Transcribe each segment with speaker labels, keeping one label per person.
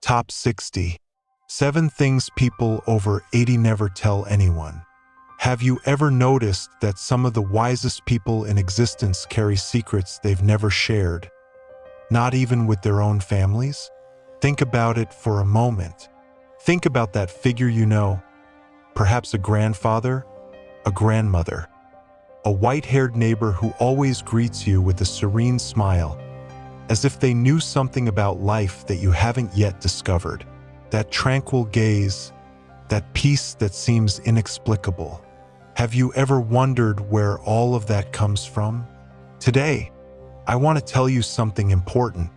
Speaker 1: Top 60. 7 things people over 80 never tell anyone. Have you ever noticed that some of the wisest people in existence carry secrets they've never shared, not even with their own families? Think about it for a moment. Think about that figure you know, perhaps a grandfather, a grandmother, a white-haired neighbor who always greets you with a serene smile, as if they knew something about life that you haven't yet discovered. That tranquil gaze, that peace that seems inexplicable. Have you ever wondered where all of that comes from? Today, I want to tell you something important.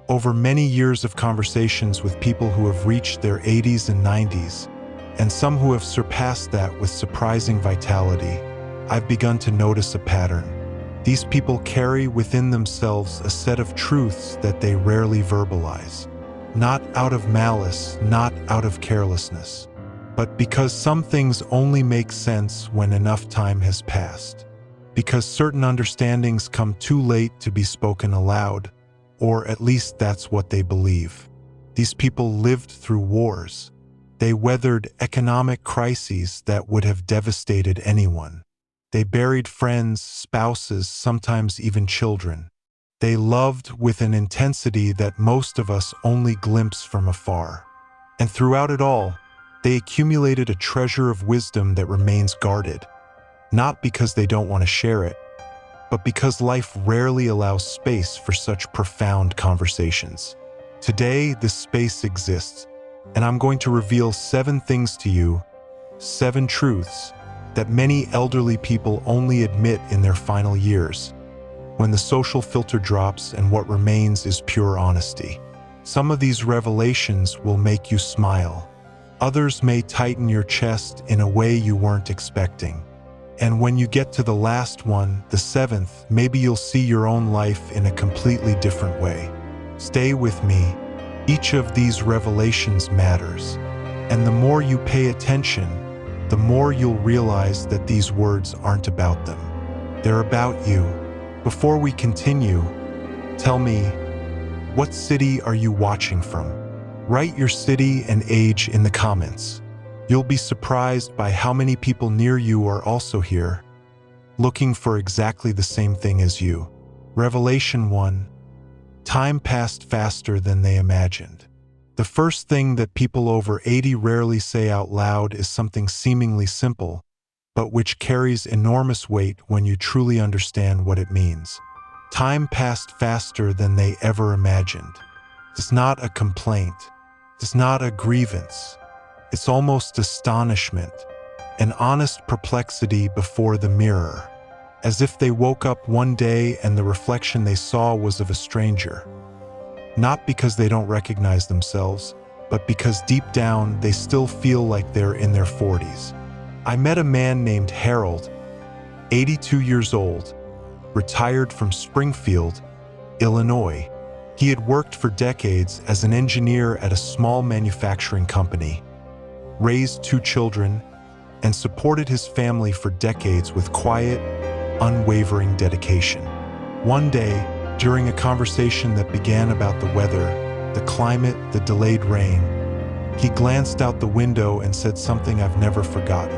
Speaker 1: Over many years of conversations with people who have reached their 80s and 90s, and some who have surpassed that with surprising vitality, I've begun to notice a pattern. These people carry within themselves a set of truths that they rarely verbalize. Not out of malice, not out of carelessness, but because some things only make sense when enough time has passed. Because certain understandings come too late to be spoken aloud, or at least that's what they believe. These people lived through wars. They weathered economic crises that would have devastated anyone. They buried friends, spouses, sometimes even children. They loved with an intensity that most of us only glimpse from afar. And throughout it all, they accumulated a treasure of wisdom that remains guarded, not because they don't want to share it, but because life rarely allows space for such profound conversations. Today, this space exists, and I'm going to reveal 7 things to you, 7 truths that many elderly people only admit in their final years, when the social filter drops and what remains is pure honesty. Some of these revelations will make you smile. Others may tighten your chest in a way you weren't expecting. And when you get to the last one, the 7th, maybe you'll see your own life in a completely different way. Stay with me. Each of these revelations matters. And the more you pay attention, the more you'll realize that these words aren't about them. They're about you. Before we continue, tell me, what city are you watching from? Write your city and age in the comments. You'll be surprised by how many people near you are also here, looking for exactly the same thing as you. Revelation 1. Time passed faster than they imagined. The first thing that people over 80 rarely say out loud is something seemingly simple, but which carries enormous weight when you truly understand what it means. Time passed faster than they ever imagined. It's not a complaint. It's not a grievance. It's almost astonishment, an honest perplexity before the mirror, as if they woke up one day and the reflection they saw was of a stranger. Not because they don't recognize themselves, but because deep down they still feel like they're in their 40s. I met a man named Harold, 82 years old, retired from Springfield, Illinois. He had worked for decades as an engineer at a small manufacturing company, raised 2 children, and supported his family for decades with quiet, unwavering dedication. One day, during a conversation that began about the weather, the climate, the delayed rain, he glanced out the window and said something I've never forgotten.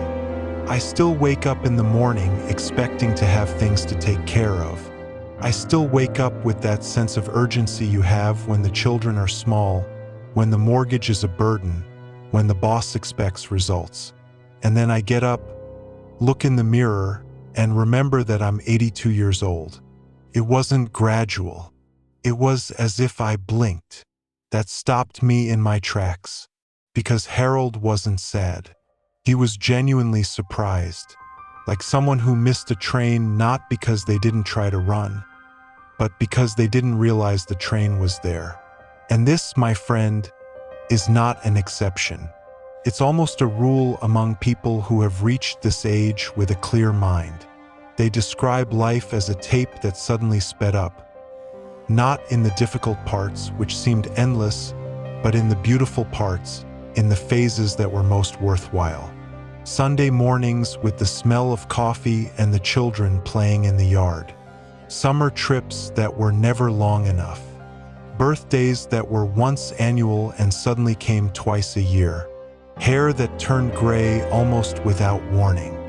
Speaker 1: I still wake up in the morning expecting to have things to take care of. I still wake up with that sense of urgency you have when the children are small, when the mortgage is a burden, when the boss expects results. And then I get up, look in the mirror, and remember that I'm 82 years old. It wasn't gradual. It was as if I blinked. That stopped me in my tracks. Because Harold wasn't sad. He was genuinely surprised, like someone who missed a train not because they didn't try to run, but because they didn't realize the train was there. And this, my friend, is not an exception. It's almost a rule among people who have reached this age with a clear mind. They describe life as a tape that suddenly sped up, not in the difficult parts, which seemed endless, but in the beautiful parts, in the phases that were most worthwhile. Sunday mornings with the smell of coffee and the children playing in the yard. Summer trips that were never long enough. Birthdays that were once annual and suddenly came twice a year. Hair that turned gray almost without warning.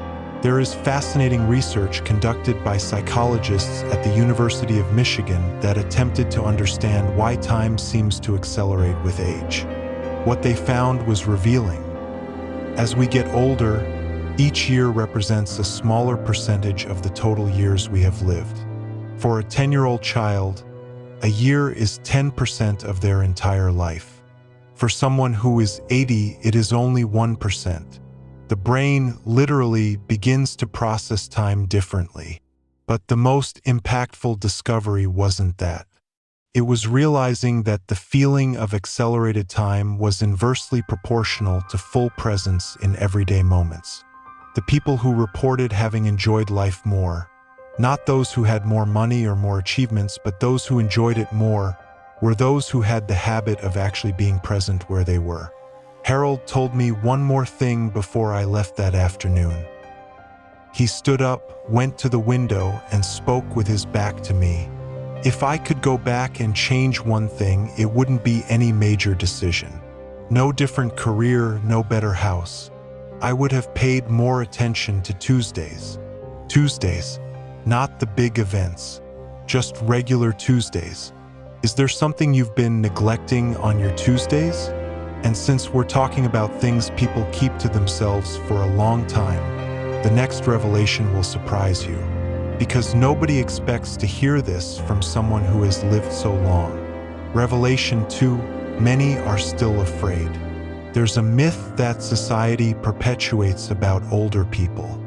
Speaker 1: There is fascinating research conducted by psychologists at the University of Michigan that attempted to understand why time seems to accelerate with age. What they found was revealing. As we get older, each year represents a smaller percentage of the total years we have lived. For a 10-year-old child, a year is 10% of their entire life. For someone who is 80, it is only 1%. The brain literally begins to process time differently. But the most impactful discovery wasn't that. It was realizing that the feeling of accelerated time was inversely proportional to full presence in everyday moments. The people who reported having enjoyed life more, not those who had more money or more achievements, but those who enjoyed it more, were those who had the habit of actually being present where they were. Harold told me one more thing before I left that afternoon. He stood up, went to the window, and spoke with his back to me. If I could go back and change one thing, it wouldn't be any major decision. No different career, no better house. I would have paid more attention to Tuesdays. Tuesdays, not the big events, just regular Tuesdays. Is there something you've been neglecting on your Tuesdays? And since we're talking about things people keep to themselves for a long time, the next revelation will surprise you. Because nobody expects to hear this from someone who has lived so long. Revelation 2, many are still afraid. There's a myth that society perpetuates about older people.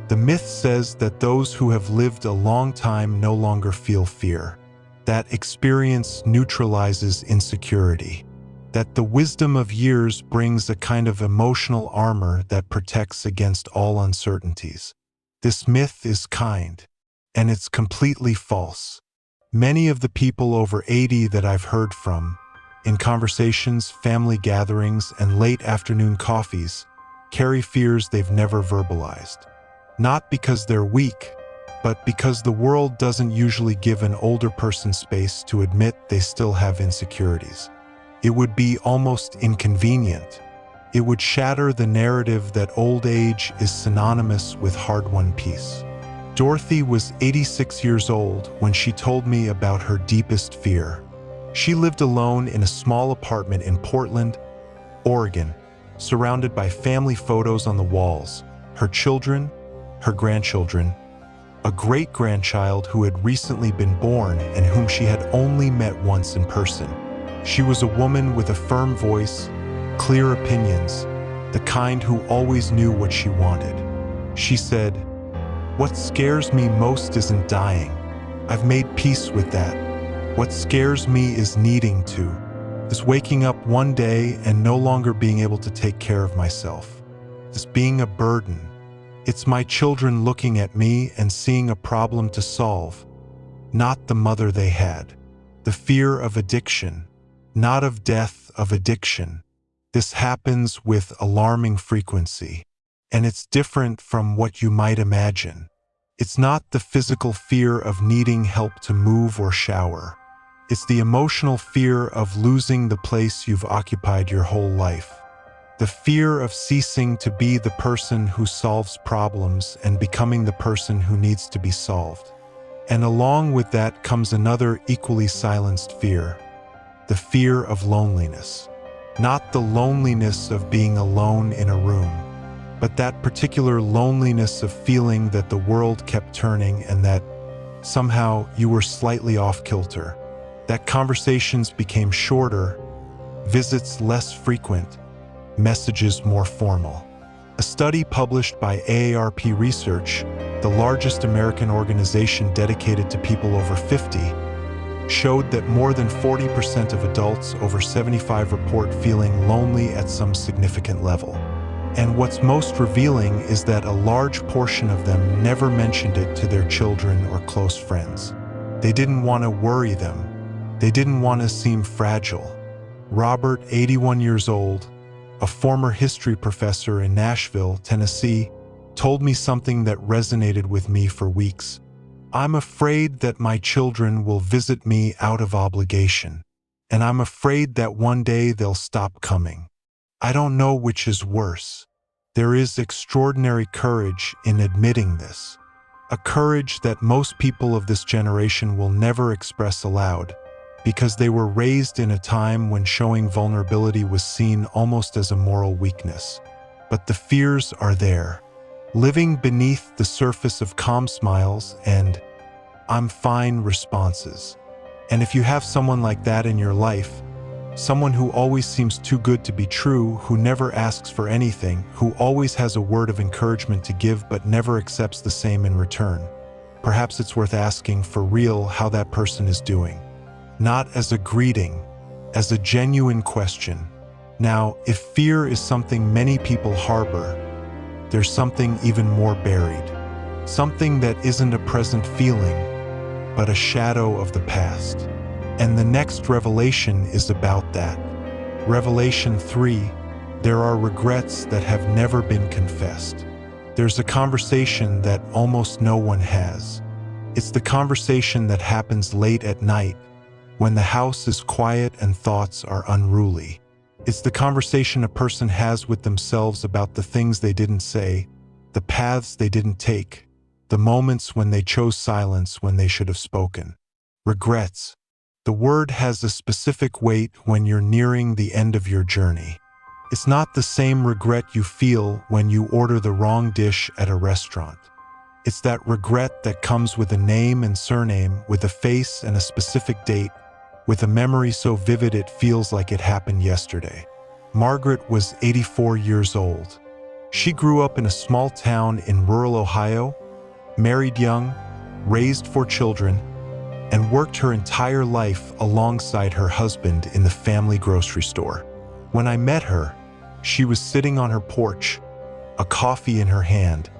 Speaker 1: The myth says that those who have lived a long time no longer feel fear. That experience neutralizes insecurity. That the wisdom of years brings a kind of emotional armor that protects against all uncertainties. This myth is kind, and it's completely false. Many of the people over 80 that I've heard from, in conversations, family gatherings, and late afternoon coffees, carry fears they've never verbalized. Not because they're weak, but because the world doesn't usually give an older person space to admit they still have insecurities. It would be almost inconvenient. It would shatter the narrative that old age is synonymous with hard-won peace. Dorothy was 86 years old when she told me about her deepest fear. She lived alone in a small apartment in Portland, Oregon, surrounded by family photos on the walls, her children, her grandchildren, a great-grandchild who had recently been born and whom she had only met once in person. She was a woman with a firm voice, clear opinions, the kind who always knew what she wanted. She said, "What scares me most isn't dying. I've made peace with that. What scares me is needing to, is waking up one day and no longer being able to take care of myself. Is being a burden. It's my children looking at me and seeing a problem to solve, not the mother they had. The fear of addiction. Not of death, of addiction. This happens with alarming frequency, and it's different from what you might imagine. It's not the physical fear of needing help to move or shower. It's the emotional fear of losing the place you've occupied your whole life. The fear of ceasing to be the person who solves problems and becoming the person who needs to be solved. And along with that comes another equally silenced fear. The fear of loneliness. Not the loneliness of being alone in a room, but that particular loneliness of feeling that the world kept turning and that somehow you were slightly off kilter. That conversations became shorter, visits less frequent, messages more formal. A study published by AARP Research, the largest American organization dedicated to people over 50, showed that more than 40% of adults over 75 report feeling lonely at some significant level. And what's most revealing is that a large portion of them never mentioned it to their children or close friends. They didn't want to worry them. They didn't want to seem fragile. Robert, 81 years old, a former history professor in Nashville, Tennessee, told me something that resonated with me for weeks. "I'm afraid that my children will visit me out of obligation. and I'm afraid that one day they'll stop coming. I don't know which is worse. There is extraordinary courage in admitting this, a courage that most people of this generation will never express aloud, because they were raised in a time when showing vulnerability was seen almost as a moral weakness. But the fears are there, living beneath the surface of calm smiles and "I'm fine" responses. And if you have someone like that in your life, someone who always seems too good to be true, who never asks for anything, who always has a word of encouragement to give but never accepts the same in return, perhaps it's worth asking for real how that person is doing. Not as a greeting, as a genuine question. Now, if fear is something many people harbor, there's something even more buried. Something that isn't a present feeling, but a shadow of the past. And the next revelation is about that. Revelation 3, there are regrets that have never been confessed. There's a conversation that almost no one has. It's the conversation that happens late at night, when the house is quiet and thoughts are unruly. It's the conversation a person has with themselves about the things they didn't say, the paths they didn't take, the moments when they chose silence when they should have spoken. Regrets. The word has a specific weight when you're nearing the end of your journey. It's not the same regret you feel when you order the wrong dish at a restaurant. It's that regret that comes with a name and surname, with a face and a specific date, with a memory so vivid it feels like it happened yesterday. Margaret was 84 years old. She grew up in a small town in rural Ohio, married young, raised 4 children, and worked her entire life alongside her husband in the family grocery store. When I met her, she was sitting on her porch, a coffee in her hand,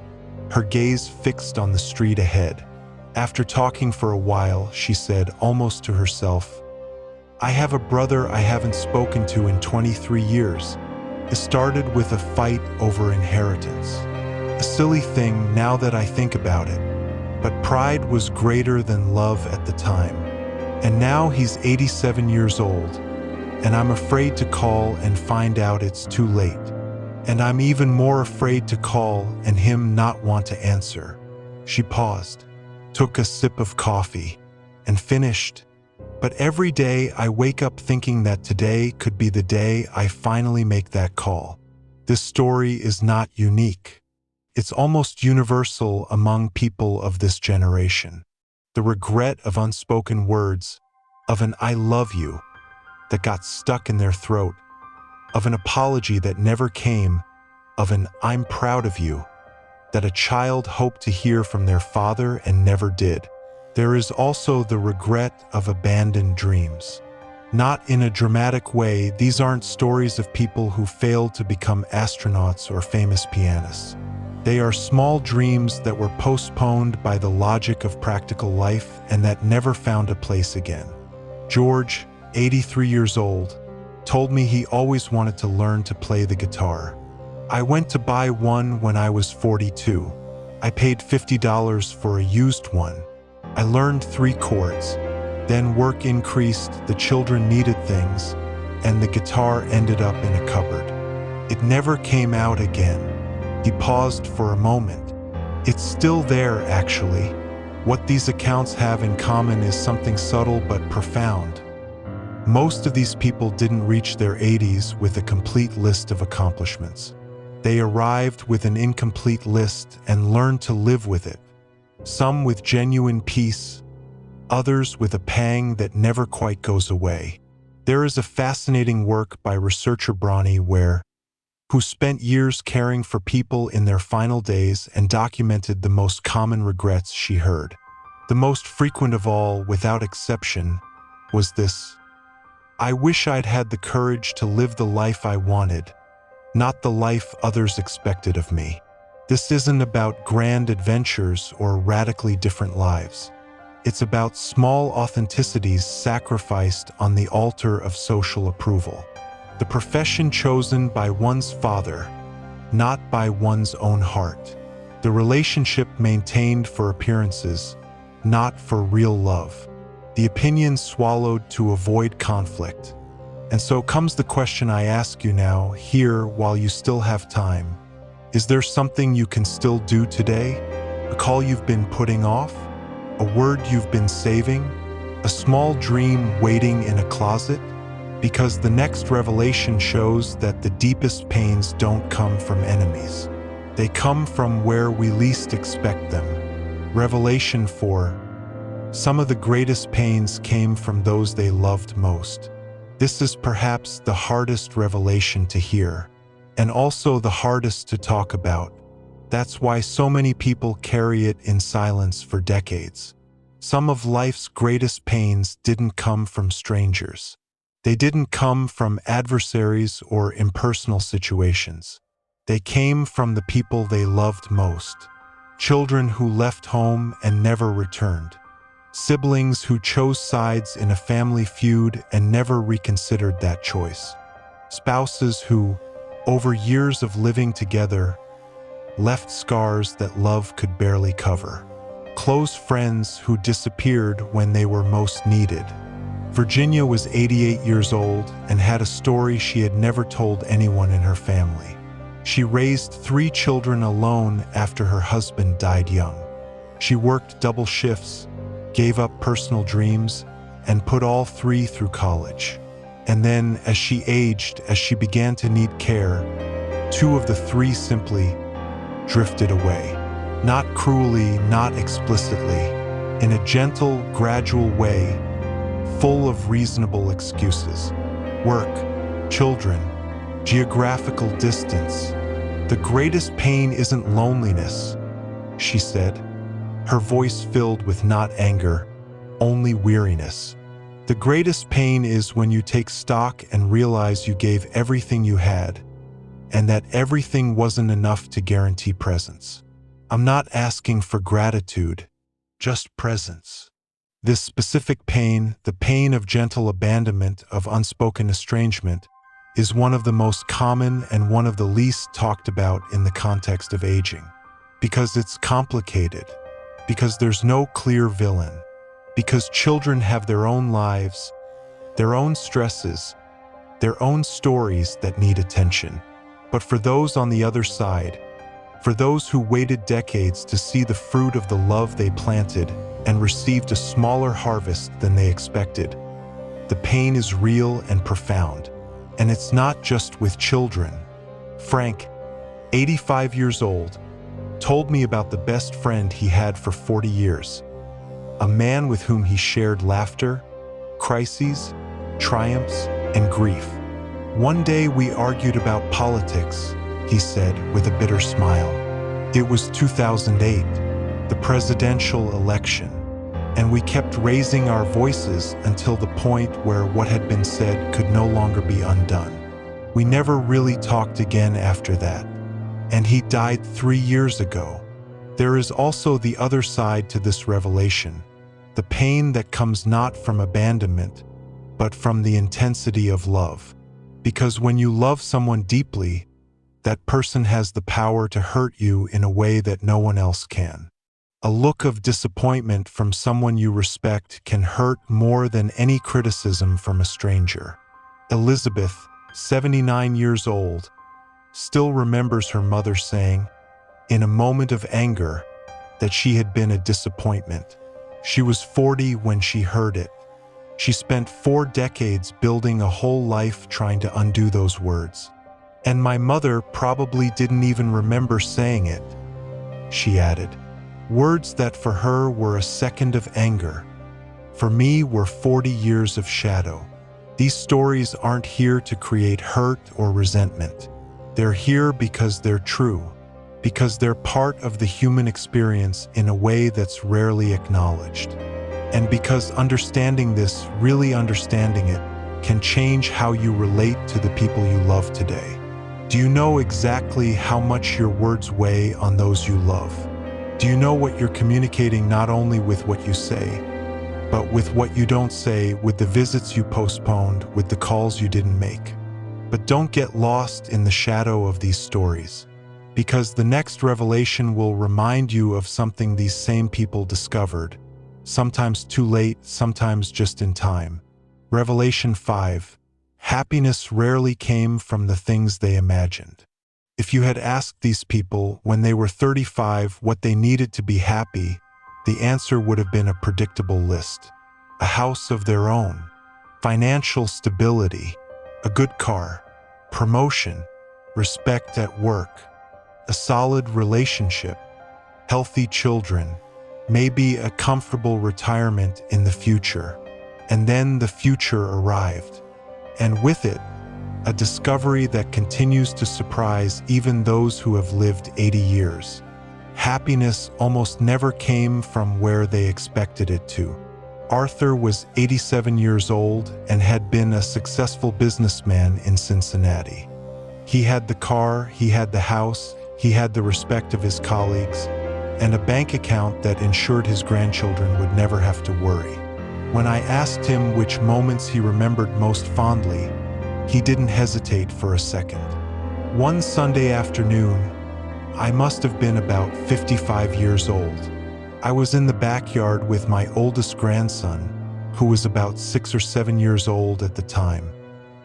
Speaker 1: her gaze fixed on the street ahead. After talking for a while, she said, almost to herself, "I have a brother I haven't spoken to in 23 years. It started with a fight over inheritance. A silly thing now that I think about it. But pride was greater than love at the time. And now he's 87 years old, and I'm afraid to call and find out it's too late. And I'm even more afraid to call and him not want to answer." She paused, took a sip of coffee, and finished. "But every day I wake up thinking that today could be the day I finally make that call." This story is not unique. It's almost universal among people of this generation. The regret of unspoken words, of an "I love you" that got stuck in their throat, of an apology that never came, of an "I'm proud of you" that a child hoped to hear from their father and never did. There is also the regret of abandoned dreams. Not in a dramatic way, these aren't stories of people who failed to become astronauts or famous pianists. They are small dreams that were postponed by the logic of practical life and that never found a place again. George, 83 years old, told me he always wanted to learn to play the guitar. "I went to buy one when I was 42. I paid $50 for a used one. I learned 3 chords. Then work increased, the children needed things, and the guitar ended up in a cupboard. It never came out again." He paused for a moment. "It's still there, actually. What these accounts have in common is something subtle but profound. Most of these people didn't reach their 80s with a complete list of accomplishments. They arrived with an incomplete list and learned to live with it. Some with genuine peace, others with a pang that never quite goes away. There is a fascinating work by researcher Bronnie Ware, who spent years caring for people in their final days and documented the most common regrets she heard. The most frequent of all, without exception, was this: "I wish I'd had the courage to live the life I wanted, not the life others expected of me." This isn't about grand adventures or radically different lives. It's about small authenticities sacrificed on the altar of social approval. The profession chosen by one's father, not by one's own heart. The relationship maintained for appearances, not for real love. the opinions swallowed to avoid conflict. And so comes the question I ask you now, here, while you still have time. Is there something you can still do today? A call you've been putting off? A word you've been saving? A small dream waiting in a closet? Because the next revelation shows that the deepest pains don't come from enemies. They come from where we least expect them. Revelation 4. Some of the greatest pains came from those they loved most. This is perhaps the hardest revelation to hear, and also the hardest to talk about. That's why so many people carry it in silence for decades. Some of life's greatest pains didn't come from strangers. They didn't come from adversaries or impersonal situations. They came from the people they loved most. Children who left home and never returned. Siblings who chose sides in a family feud and never reconsidered that choice. Spouses who, over years of living together, left scars that love could barely cover. Close friends who disappeared when they were most needed. Virginia was 88 years old and had a story she had never told anyone in her family. She raised 3 children alone after her husband died young. She worked double shifts, gave up personal dreams, and put all 3 through college. And then, as she aged, as she began to need care, 2 of the 3 simply drifted away. Not cruelly, not explicitly, in a gentle, gradual way, full of reasonable excuses. Work, children, geographical distance. The greatest pain isn't loneliness, she said, her voice filled with not anger, only weariness. The greatest pain is when you take stock and realize you gave everything you had, and that everything wasn't enough to guarantee presence. I'm not asking for gratitude, just presence. This specific pain, the pain of gentle abandonment, of unspoken estrangement, is one of the most common and one of the least talked about in the context of aging. Because it's complicated, because there's no clear villain, because children have their own lives, their own stresses, their own stories that need attention. But for those on the other side, for those who waited decades to see the fruit of the love they planted and received a smaller harvest than they expected, the pain is real and profound. And it's not just with children. Frank, 85 years old, told me about the best friend he had for 40 years. A man with whom he shared laughter, crises, triumphs, and grief. One day we argued about politics, he said with a bitter smile. It was 2008, the presidential election, and we kept raising our voices until the point where what had been said could no longer be undone. We never really talked again after that, and he died 3 years ago. There is also the other side to this revelation, the pain that comes not from abandonment, but from the intensity of love. Because when you love someone deeply, that person has the power to hurt you in a way that no one else can. A look of disappointment from someone you respect can hurt more than any criticism from a stranger. Elizabeth, 79 years old, still remembers her mother saying, in a moment of anger, that she had been a disappointment. She was 40 when she heard it. She spent 4 decades building a whole life trying to undo those words. And my mother probably didn't even remember saying it, she added. Words that for her were a second of anger, for me were 40 years of shadow. These stories aren't here to create hurt or resentment. They're here because they're true, because they're part of the human experience in a way that's rarely acknowledged. And because understanding this, really understanding it, can change how you relate to the people you love today. Do you know exactly how much your words weigh on those you love? Do you know what you're communicating not only with what you say, but with what you don't say, with the visits you postponed, with the calls you didn't make? But don't get lost in the shadow of these stories, because the next revelation will remind you of something these same people discovered, sometimes too late, sometimes just in time. Revelation 5. Happiness rarely came from the things they imagined. If you had asked these people when they were 35 what they needed to be happy, the answer would have been a predictable list. A house of their own, financial stability, a good car, promotion, respect at work, a solid relationship, healthy children, maybe a comfortable retirement in the future. And then the future arrived, and with it, a discovery that continues to surprise even those who have lived 80 years. Happiness almost never came from where they expected it to. Arthur was 87 years old and had been a successful businessman in Cincinnati. He had the car, he had the house, he had the respect of his colleagues, and a bank account that ensured his grandchildren would never have to worry. When I asked him which moments he remembered most fondly, he didn't hesitate for a second. One Sunday afternoon, I must have been about 55 years old. I was in the backyard with my oldest grandson, who was about 6 or 7 years old at the time.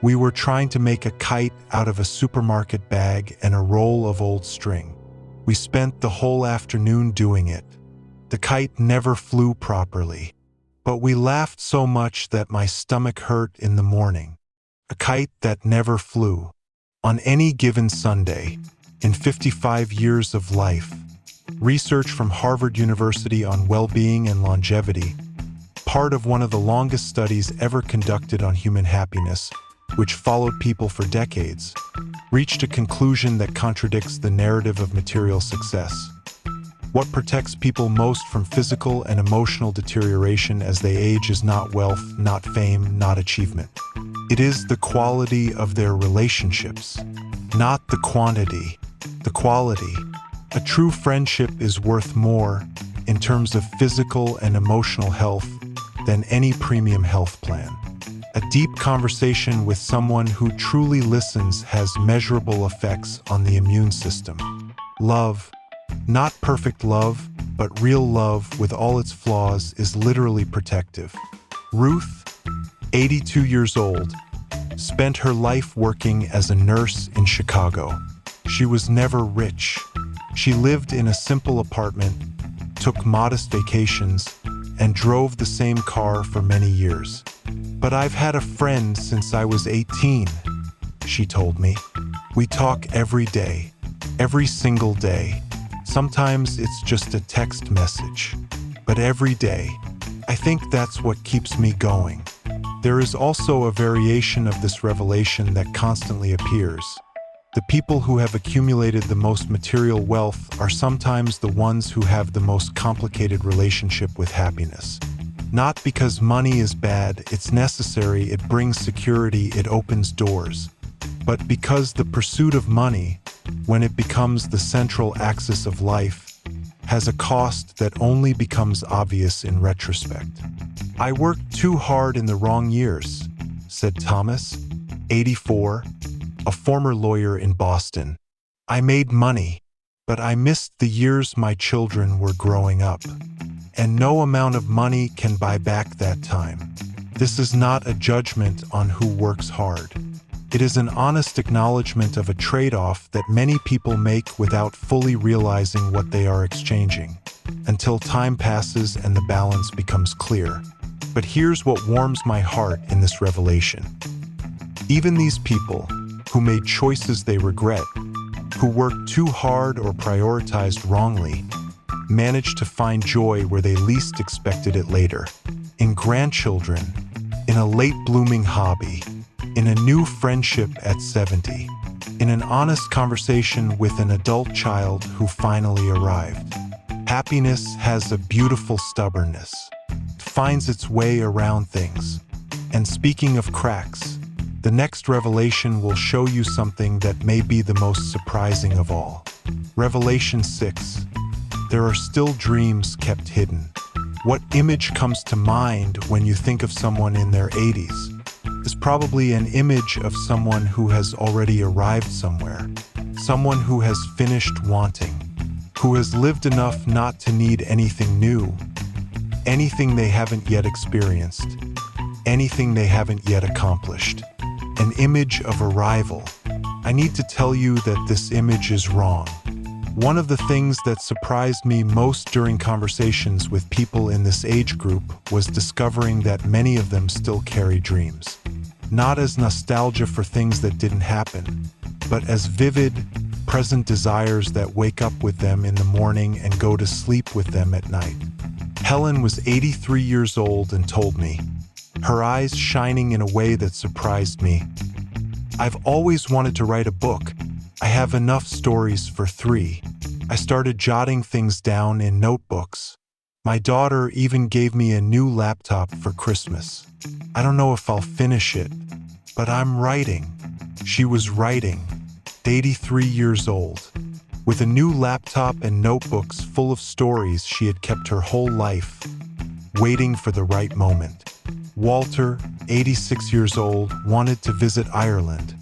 Speaker 1: We were trying to make a kite out of a supermarket bag and a roll of old string. We spent the whole afternoon doing it. The kite never flew properly, but we laughed so much that my stomach hurt in the morning. A kite that never flew. On any given Sunday, in 55 years of life, research from Harvard University on well-being and longevity, part of one of the longest studies ever conducted on human happiness, which followed people for decades, reached a conclusion that contradicts the narrative of material success. What protects people most from physical and emotional deterioration as they age is not wealth, not fame, not achievement. It is the quality of their relationships, not the quantity, the quality. A true friendship is worth more in terms of physical and emotional health than any premium health plan. A deep conversation with someone who truly listens has measurable effects on the immune system. Love, not perfect love, but real love with all its flaws, is literally protective. Ruth, 82 years old, spent her life working as a nurse in Chicago. She was never rich. She lived in a simple apartment, took modest vacations, and drove the same car for many years. But I've had a friend since I was 18, she told me. We talk every day, every single day. Sometimes it's just a text message, but every day. I think that's what keeps me going. There is also a variation of this revelation that constantly appears. The people who have accumulated the most material wealth are sometimes the ones who have the most complicated relationship with happiness. Not because money is bad, it's necessary, it brings security, it opens doors. But because the pursuit of money, when it becomes the central axis of life, has a cost that only becomes obvious in retrospect. I worked too hard in the wrong years, said Thomas, 84, a former lawyer in Boston. I made money, but I missed the years my children were growing up. And no amount of money can buy back that time. This is not a judgment on who works hard. It is an honest acknowledgement of a trade-off that many people make without fully realizing what they are exchanging, until time passes and the balance becomes clear. But here's what warms my heart in this revelation. Even these people, who made choices they regret, who worked too hard or prioritized wrongly, managed to find joy where they least expected it later. In grandchildren, in a late-blooming hobby, in a new friendship at 70, in an honest conversation with an adult child who finally arrived. Happiness has a beautiful stubbornness. It finds its way around things. And speaking of cracks, the next revelation will show you something that may be the most surprising of all. Revelation 6. There are still dreams kept hidden. What image comes to mind when you think of someone in their 80s? Is probably an image of someone who has already arrived somewhere, someone who has finished wanting, who has lived enough not to need anything new, anything they haven't yet experienced, anything they haven't yet accomplished. An image of arrival. I need to tell you that this image is wrong. One of the things that surprised me most during conversations with people in this age group was discovering that many of them still carry dreams. Not as nostalgia for things that didn't happen, but as vivid, present desires that wake up with them in the morning and go to sleep with them at night. Helen was 83 years old and told me, her eyes shining in a way that surprised me, "I've always wanted to write a book. I have enough stories for 3. I started jotting things down in notebooks. My daughter even gave me a new laptop for Christmas. I don't know if I'll finish it, but I'm writing." She was writing, 83 years old. With a new laptop and notebooks full of stories she had kept her whole life, waiting for the right moment. Walter, 86 years old, wanted to visit Ireland,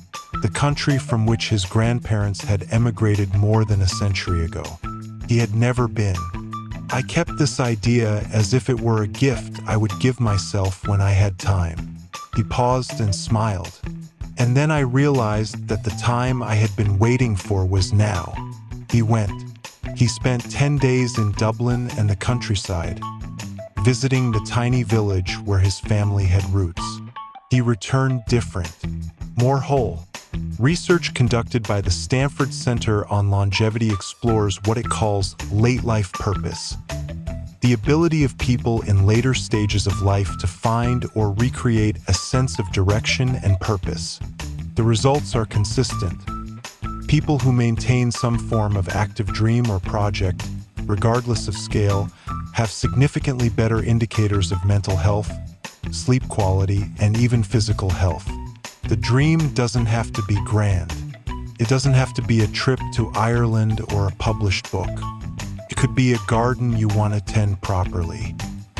Speaker 1: the country from which his grandparents had emigrated more than a century ago. He had never been. I kept this idea as if it were a gift I would give myself when I had time. He paused and smiled. And then I realized that the time I had been waiting for was now. He went. He spent 10 days in Dublin and the countryside, visiting the tiny village where his family had roots. He returned different, more whole. Research conducted by the Stanford Center on Longevity explores what it calls late life purpose, the ability of people in later stages of life to find or recreate a sense of direction and purpose. The results are consistent. People who maintain some form of active dream or project, regardless of scale, have significantly better indicators of mental health, sleep quality, and even physical health. The dream doesn't have to be grand. It doesn't have to be a trip to Ireland or a published book. It could be a garden you want to tend properly,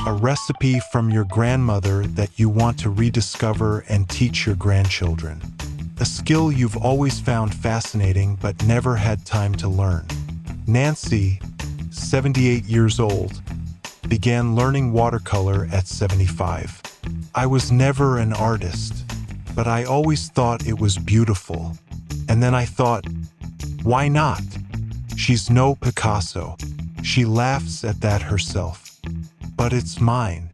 Speaker 1: a recipe from your grandmother that you want to rediscover and teach your grandchildren, a skill you've always found fascinating but never had time to learn. Nancy, 78 years old, began learning watercolor at 75. "I was never an artist, but I always thought it was beautiful. And then I thought, why not? She's no Picasso." She laughs at that herself. "But it's mine.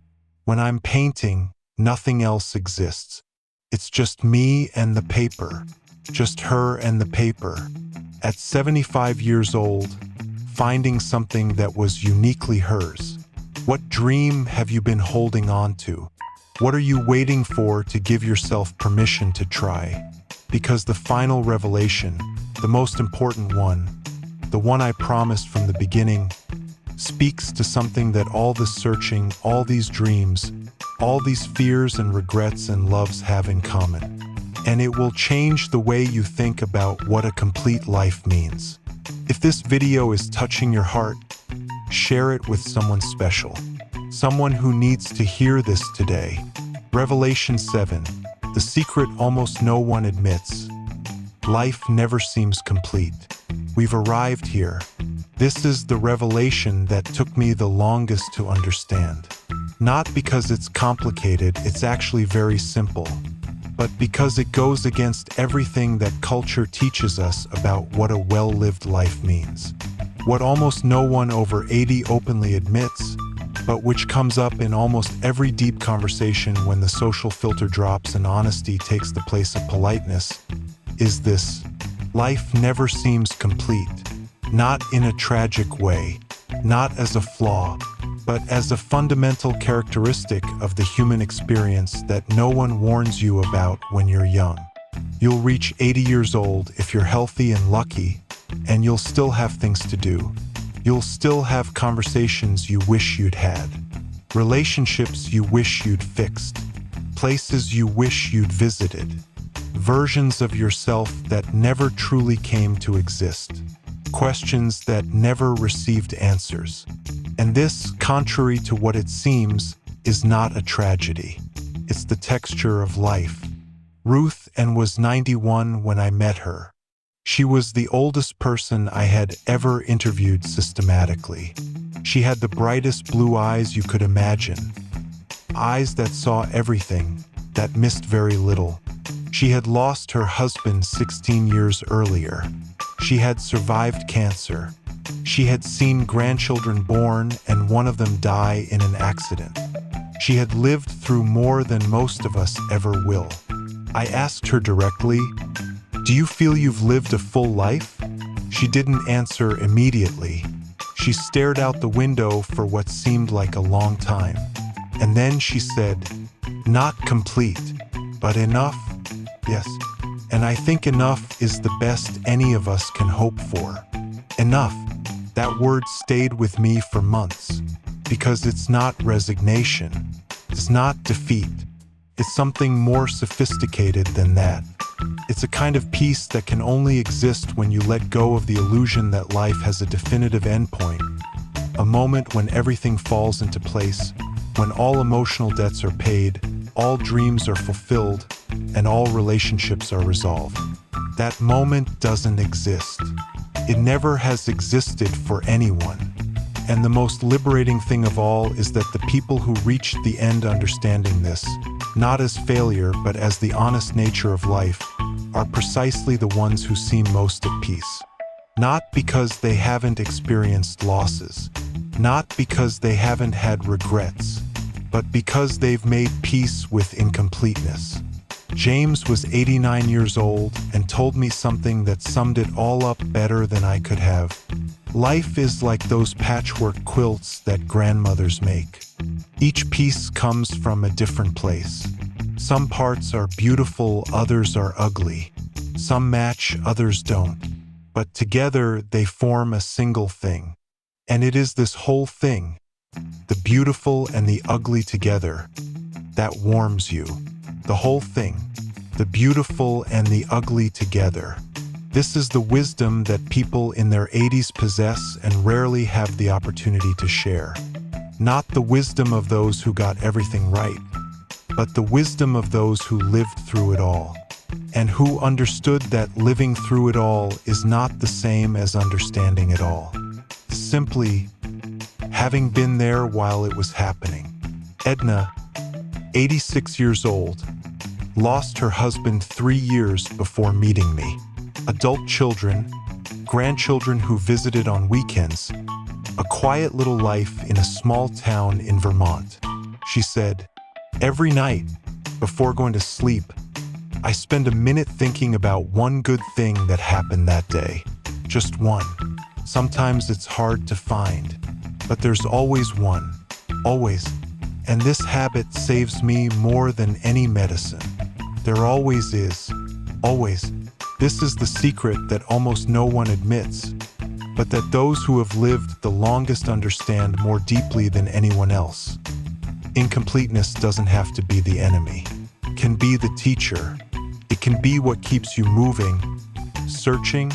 Speaker 1: When I'm painting, nothing else exists. It's just me and the paper, just her and the paper." At 75 years old, finding something that was uniquely hers. What dream have you been holding on to? What are you waiting for to give yourself permission to try? Because the final revelation, the most important one, the one I promised from the beginning, speaks to something that all this searching, all these dreams, all these fears and regrets and loves have in common. And it will change the way you think about what a complete life means. If this video is touching your heart, share it with someone special, someone who needs to hear this today. Revelation 7, the secret almost no one admits. Life never seems complete. We've arrived here. This is the revelation that took me the longest to understand. Not because it's complicated, it's actually very simple, but because it goes against everything that culture teaches us about what a well-lived life means. What almost no one over 80 openly admits, but which comes up in almost every deep conversation when the social filter drops and honesty takes the place of politeness, is this: life never seems complete. Not in a tragic way, not as a flaw, but as a fundamental characteristic of the human experience that no one warns you about when you're young. You'll reach 80 years old if you're healthy and lucky, and you'll still have things to do. You'll still have conversations you wish you'd had, relationships you wish you'd fixed, places you wish you'd visited, versions of yourself that never truly came to exist, questions that never received answers. And this, contrary to what it seems, is not a tragedy. It's the texture of life. Ruth was 91 when I met her. She was the oldest person I had ever interviewed systematically. She had the brightest blue eyes you could imagine. Eyes that saw everything, that missed very little. She had lost her husband 16 years earlier. She had survived cancer. She had seen grandchildren born and one of them die in an accident. She had lived through more than most of us ever will. I asked her directly, "Do you feel you've lived a full life?" She didn't answer immediately. She stared out the window for what seemed like a long time. And then she said, "Not complete, but enough, yes. And I think enough is the best any of us can hope for." Enough. That word stayed with me for months, because it's not resignation. It's not defeat. It's something more sophisticated than that. It's a kind of peace that can only exist when you let go of the illusion that life has a definitive endpoint, a moment when everything falls into place, when all emotional debts are paid, all dreams are fulfilled, and all relationships are resolved. That moment doesn't exist. It never has existed for anyone. And the most liberating thing of all is that the people who reached the end understanding this, not as failure but as the honest nature of life, are precisely the ones who seem most at peace. Not because they haven't experienced losses, not because they haven't had regrets, but because they've made peace with incompleteness. James was 89 years old and told me something that summed it all up better than I could have. Life is like those patchwork quilts that grandmothers make. Each piece comes from a different place. Some parts are beautiful, others are ugly. Some match, others don't. But together they form a single thing. And it is this whole thing, the beautiful and the ugly together, that warms you. The whole thing, the beautiful and the ugly together. This is the wisdom that people in their 80s possess and rarely have the opportunity to share. Not the wisdom of those who got everything right, but the wisdom of those who lived through it all, and who understood that living through it all is not the same as understanding it all. Simply having been there while it was happening. Edna, 86 years old, lost her husband 3 years before meeting me. Adult children, grandchildren who visited on weekends, a quiet little life in a small town in Vermont. She said, "Every night, before going to sleep, I spend a minute thinking about one good thing that happened that day. Just one. Sometimes it's hard to find, but there's always one. Always. And this habit saves me more than any medicine. There always is. Always. This is the secret that almost no one admits, but that those who have lived the longest understand more deeply than anyone else. Incompleteness doesn't have to be the enemy. It can be the teacher. It can be what keeps you moving, searching,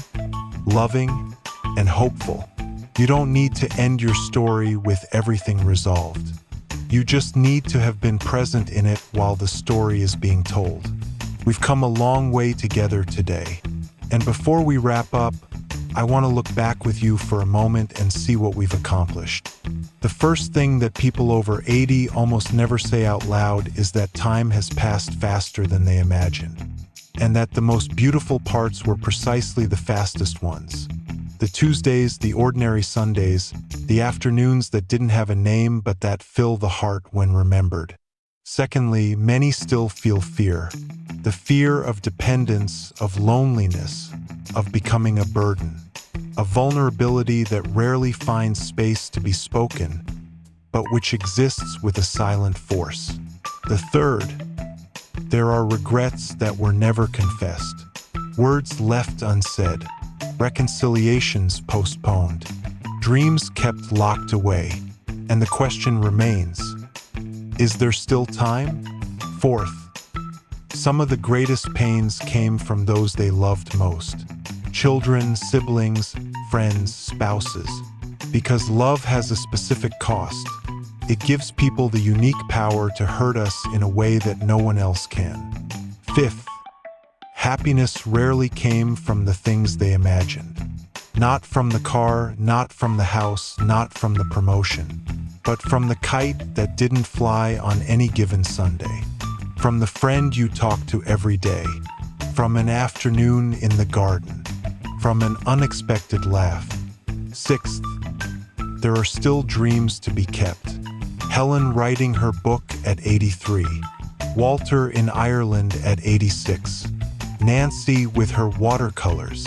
Speaker 1: loving, and hopeful. You don't need to end your story with everything resolved. You just need to have been present in it while the story is being told. We've come a long way together today. And before we wrap up, I want to look back with you for a moment and see what we've accomplished. The first thing that people over 80 almost never say out loud is that time has passed faster than they imagined, and that the most beautiful parts were precisely the fastest ones. The Tuesdays, the ordinary Sundays, the afternoons that didn't have a name but that fill the heart when remembered. Secondly, many still feel fear. The fear of dependence, of loneliness, of becoming a burden. A vulnerability that rarely finds space to be spoken, but which exists with a silent force. The third, there are regrets that were never confessed. Words left unsaid. Reconciliations postponed, dreams kept locked away, and the question remains, is there still time? Fourth, some of the greatest pains came from those they loved most. Children, siblings, friends, spouses. Because love has a specific cost. It gives people the unique power to hurt us in a way that no one else can. Fifth, Happiness rarely came from the things they imagined. Not from the car, not from the house, not from the promotion, but from the kite that didn't fly on any given Sunday. From the friend you talk to every day. From an afternoon in the garden. From an unexpected laugh. Sixth, there are still dreams to be kept. Helen writing her book at 83. Walter in Ireland at 86. Nancy with her watercolors.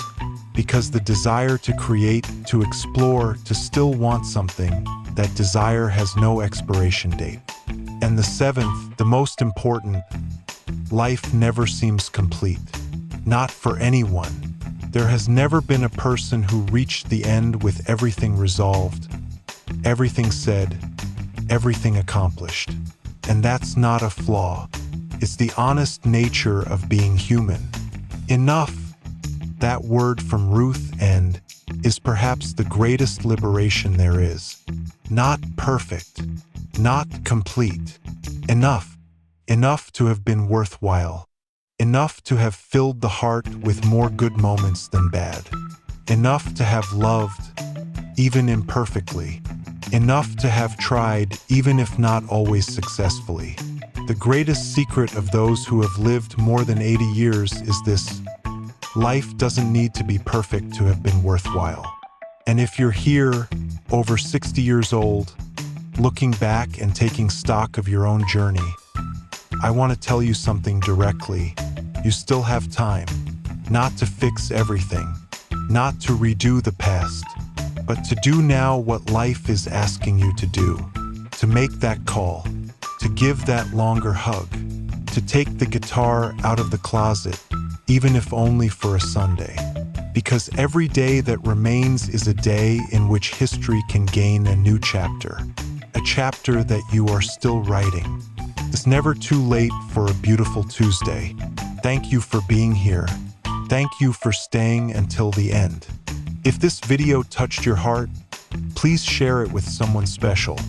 Speaker 1: Because the desire to create, to explore, to still want something, that desire has no expiration date. And the seventh, the most important, life never seems complete. Not for anyone. There has never been a person who reached the end with everything resolved, everything said, everything accomplished. And that's not a flaw. It's the honest nature of being human. Enough, that word from Ruth End, is perhaps the greatest liberation there is. Not perfect, not complete. Enough, enough to have been worthwhile. Enough to have filled the heart with more good moments than bad. Enough to have loved, even imperfectly. Enough to have tried, even if not always successfully. The greatest secret of those who have lived more than 80 years is this: life doesn't need to be perfect to have been worthwhile. And if you're here, over 60 years old, looking back and taking stock of your own journey, I want to tell you something directly. You still have time, not to fix everything, not to redo the past, but to do now what life is asking you to do, to make that call, to give that longer hug, to take the guitar out of the closet, even if only for a Sunday. Because every day that remains is a day in which history can gain a new chapter, a chapter that you are still writing. It's never too late for a beautiful Tuesday. Thank you for being here. Thank you for staying until the end. If this video touched your heart, please share it with someone special.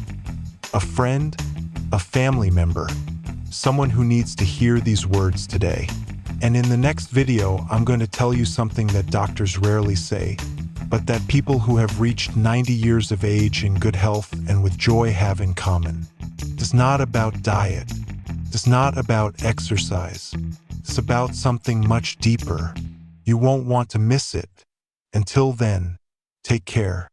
Speaker 1: A friend, a family member, someone who needs to hear these words today. And in the next video, I'm going to tell you something that doctors rarely say, but that people who have reached 90 years of age in good health and with joy have in common. It's not about diet. It's not about exercise. It's about something much deeper. You won't want to miss it. Until then, take care.